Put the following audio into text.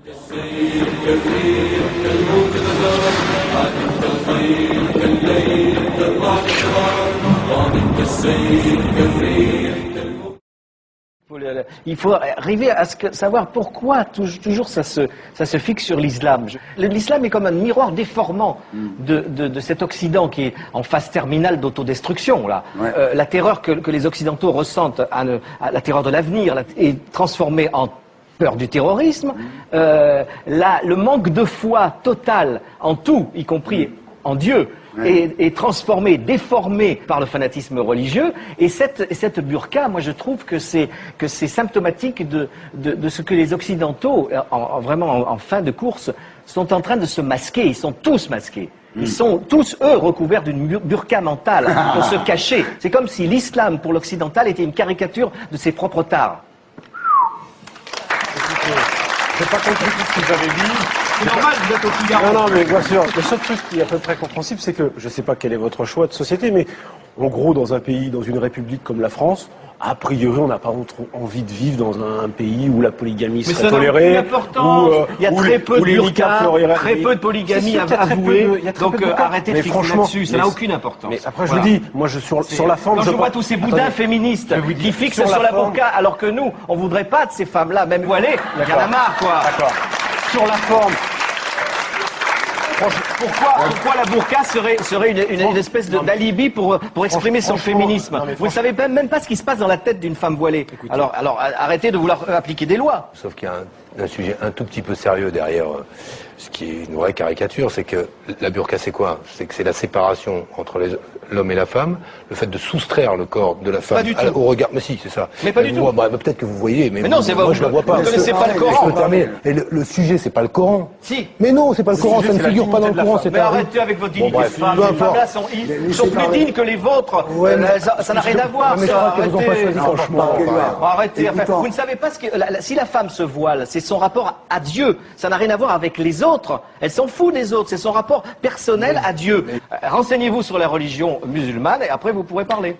Il faut arriver à savoir pourquoi toujours ça se fixe sur l'islam. L'islam est comme un miroir déformant de cet Occident qui est en phase terminale d'autodestruction. Ouais. La terreur que les Occidentaux ressentent, la terreur de l'avenir, est transformée en peur du terrorisme. Le manque de foi total en tout, y compris en Dieu, est transformé, déformé par le fanatisme religieux. Et cette burqa, moi je trouve que c'est symptomatique de ce que les Occidentaux, vraiment en fin de course, sont en train de se masquer. Ils sont tous masqués. Ils sont tous, eux, recouverts d'une burqa mentale pour se cacher. C'est comme si l'islam, pour l'occidental, était une caricature de ses propres tares. J'ai pas compris tout ce que vous avez dit. C'est normal, vous êtes au Figaro. Non, mais bien sûr. Le seul truc qui est à peu près compréhensible, c'est que, je sais pas quel est votre choix de société, mais en gros, dans un pays, dans une république comme la France, a priori, on n'a pas trop envie de vivre dans un pays où la polygamie serait tolérée. Il y a très peu de burqa, très peu de polygamie avouée. Donc arrêtez de fixer là-dessus, ça n'a aucune importance. Mais après, je vous dis, moi, sur la forme. Quand je vois tous ces boudins féministes qui fixent sur la burqa, alors que nous, on voudrait pas de ces femmes-là, même voilées, il y en a marre, quoi. D'accord. Sur la forme. Pourquoi la burqa serait une espèce d'alibi pour exprimer son féminisme? Vous ne savez même pas ce qui se passe dans la tête d'une femme voilée. Alors arrêtez de vouloir appliquer des lois. Sauf qu'il y a un sujet un tout petit peu sérieux derrière ce qui est une vraie caricature, c'est que la burqa c'est quoi? C'est que c'est la séparation entre l'homme et la femme, le fait de soustraire le corps de la femme au regard. Mais si, c'est ça. Mais pas du tout. Peut-être que vous voyez, mais non, c'est pas. Moi je ne le vois pas. Vous ne connaissez pas le Coran. Et le sujet, c'est pas le Coran. Si. Mais non, c'est pas le Coran, ça ne figure pas dans le Coran. Mais arrêtez avec votre dignité de femme. Les femmes-là sont plus dignes que les vôtres. Ça n'a rien à voir, ça. Arrêtez. Vous ne savez pas si la femme se voile, c'est son rapport à Dieu. Ça n'a rien à voir avec les autres. Elle s'en fout des autres. C'est son rapport personnel à Dieu. Renseignez-vous sur la religion musulmane et après vous pourrez parler.